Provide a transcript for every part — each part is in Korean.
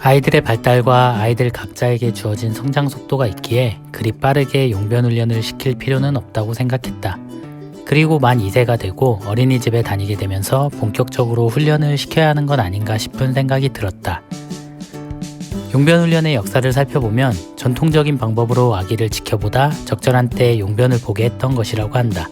아이들의 발달과 아이들 각자에게 주어진 성장 속도가 있기에 그리 빠르게 용변 훈련을 시킬 필요는 없다고 생각했다. 그리고 만 2세가 되고 어린이집에 다니게 되면서 본격적으로 훈련을 시켜야 하는 건 아닌가 싶은 생각이 들었다. 용변 훈련의 역사를 살펴보면 전통적인 방법으로 아기를 지켜보다 적절한 때에 용변을 보게 했던 것이라고 한다.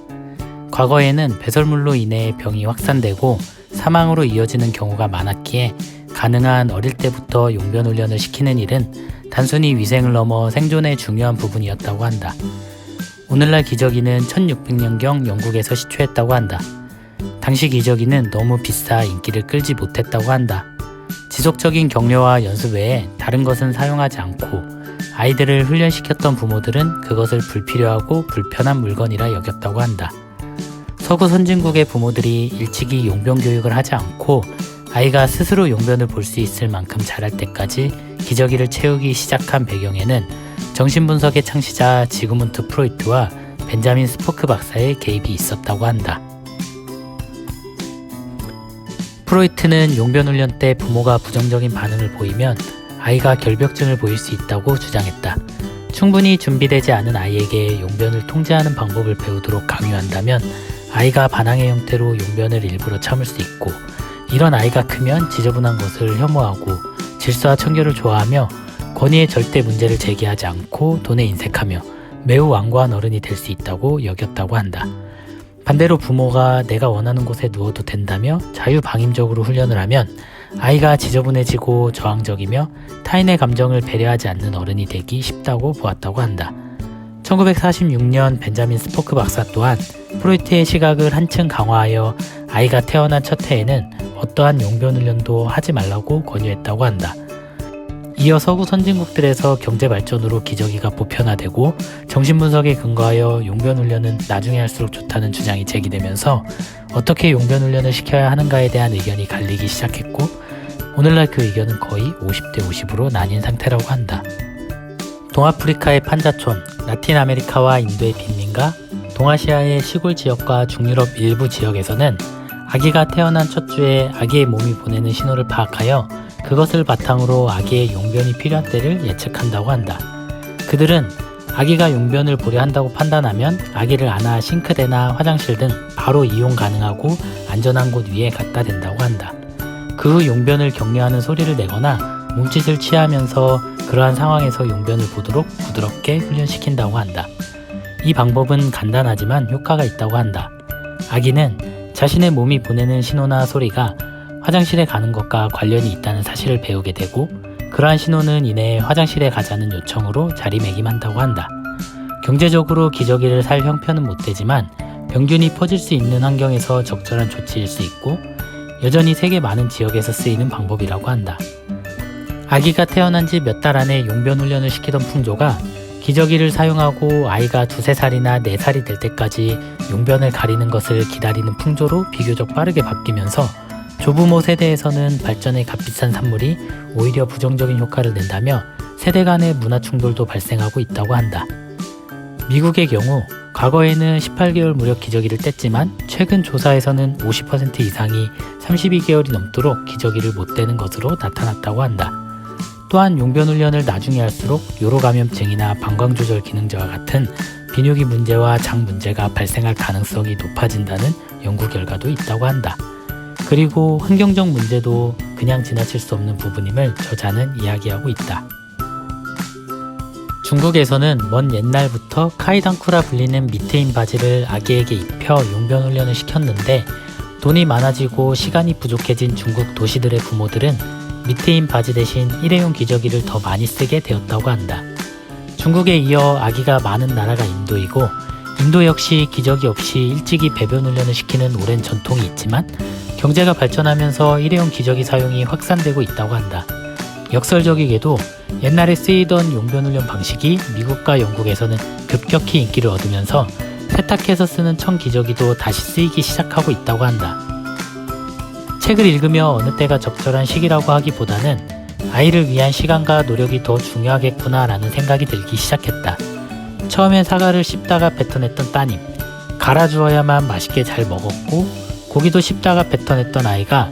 과거에는 배설물로 인해 병이 확산되고 사망으로 이어지는 경우가 많았기에 가능한 어릴 때부터 용변 훈련을 시키는 일은 단순히 위생을 넘어 생존의 중요한 부분이었다고 한다. 오늘날 기저귀는 1600년경 영국에서 시초했다고 한다. 당시 기저귀는 너무 비싸 인기를 끌지 못했다고 한다. 지속적인 격려와 연습 외에 다른 것은 사용하지 않고 아이들을 훈련시켰던 부모들은 그것을 불필요하고 불편한 물건이라 여겼다고 한다. 서구 선진국의 부모들이 일찍이 용변 교육을 하지 않고 아이가 스스로 용변을 볼 수 있을 만큼 자랄 때까지 기저귀를 채우기 시작한 배경에는 정신분석의 창시자 지그문트 프로이트와 벤자민 스포크 박사의 개입이 있었다고 한다. 프로이트는 용변 훈련 때 부모가 부정적인 반응을 보이면 아이가 결벽증을 보일 수 있다고 주장했다. 충분히 준비되지 않은 아이에게 용변을 통제하는 방법을 배우도록 강요한다면 아이가 반항의 형태로 용변을 일부러 참을 수 있고, 이런 아이가 크면 지저분한 것을 혐오하고 질서와 청결을 좋아하며 권위의 절대 문제를 제기하지 않고 돈에 인색하며 매우 완고한 어른이 될 수 있다고 여겼다고 한다. 반대로 부모가 내가 원하는 곳에 누워도 된다며 자유방임적으로 훈련을 하면 아이가 지저분해지고 저항적이며 타인의 감정을 배려하지 않는 어른이 되기 쉽다고 보았다고 한다. 1946년 벤자민 스포크 박사 또한 프로이트의 시각을 한층 강화하여 아이가 태어난 첫 해에는 어떠한 용변 훈련도 하지 말라고 권유했다고 한다. 이어 서구 선진국들에서 경제 발전으로 기저귀가 보편화되고 정신분석에 근거하여 용변 훈련은 나중에 할수록 좋다는 주장이 제기되면서 어떻게 용변 훈련을 시켜야 하는가에 대한 의견이 갈리기 시작했고, 오늘날 그 의견은 거의 50대 50으로 나뉜 상태라고 한다. 동아프리카의 판자촌, 라틴 아메리카와 인도의 빈민가, 동아시아의 시골 지역과 중유럽 일부 지역에서는 아기가 태어난 첫 주에 아기의 몸이 보내는 신호를 파악하여 그것을 바탕으로 아기의 용변이 필요한 때를 예측한다고 한다. 그들은 아기가 용변을 보려 한다고 판단하면 아기를 안아 싱크대나 화장실 등 바로 이용 가능하고 안전한 곳 위에 갖다 댄다고 한다. 그 후 용변을 격려하는 소리를 내거나 몸짓을 취하면서 그러한 상황에서 용변을 보도록 부드럽게 훈련시킨다고 한다. 이 방법은 간단하지만 효과가 있다고 한다. 아기는 자신의 몸이 보내는 신호나 소리가 화장실에 가는 것과 관련이 있다는 사실을 배우게 되고, 그러한 신호는 이내 화장실에 가자는 요청으로 자리매김한다고 한다. 경제적으로 기저귀를 살 형편은 못 되지만 병균이 퍼질 수 있는 환경에서 적절한 조치일 수 있고, 여전히 세계 많은 지역에서 쓰이는 방법이라고 한다. 아기가 태어난 지 몇 달 안에 용변 훈련을 시키던 풍조가 기저귀를 사용하고 아이가 2~3살이나 4살이 될 때까지 용변을 가리는 것을 기다리는 풍조로 비교적 빠르게 바뀌면서 조부모 세대에서는 발전의 값비싼 산물이 오히려 부정적인 효과를 낸다며 세대 간의 문화 충돌도 발생하고 있다고 한다. 미국의 경우 과거에는 18개월 무렵 기저귀를 뗐지만 최근 조사에서는 50% 이상이 32개월이 넘도록 기저귀를 못 떼는 것으로 나타났다고 한다. 또한 용변 훈련을 나중에 할수록 요로감염증이나 방광조절 기능저하 같은 비뇨기 문제와 장 문제가 발생할 가능성이 높아진다는 연구 결과도 있다고 한다. 그리고 환경적 문제도 그냥 지나칠 수 없는 부분임을 저자는 이야기하고 있다. 중국에서는 먼 옛날부터 카이당쿠라 불리는 미트인 바지를 아기에게 입혀 용변 훈련을 시켰는데, 돈이 많아지고 시간이 부족해진 중국 도시들의 부모들은 미트인 바지 대신 일회용 기저귀를 더 많이 쓰게 되었다고 한다. 중국에 이어 아기가 많은 나라가 인도이고, 인도 역시 기저귀 없이 일찍이 배변 훈련을 시키는 오랜 전통이 있지만 경제가 발전하면서 일회용 기저귀 사용이 확산되고 있다고 한다. 역설적이게도 옛날에 쓰이던 용변 훈련 방식이 미국과 영국에서는 급격히 인기를 얻으면서 세탁해서 쓰는 청 기저귀도 다시 쓰이기 시작하고 있다고 한다. 책을 읽으며 어느 때가 적절한 시기라고 하기보다는 아이를 위한 시간과 노력이 더 중요하겠구나 라는 생각이 들기 시작했다. 처음엔 사과를 씹다가 뱉어냈던 따님, 갈아주어야만 맛있게 잘 먹었고 고기도 씹다가 뱉어냈던 아이가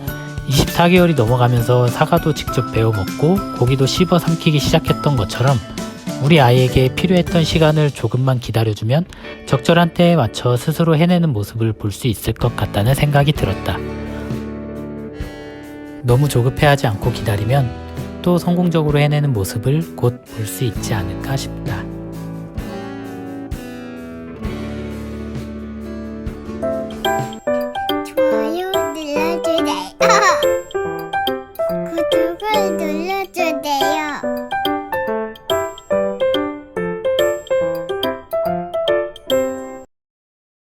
24개월이 넘어가면서 사과도 직접 베어 먹고 고기도 씹어 삼키기 시작했던 것처럼 우리 아이에게 필요했던 시간을 조금만 기다려주면 적절한 때에 맞춰 스스로 해내는 모습을 볼 수 있을 것 같다는 생각이 들었다. 너무 조급해하지 않고 기다리면 또 성공적으로 해내는 모습을 곧 볼 수 있지 않을까 싶다.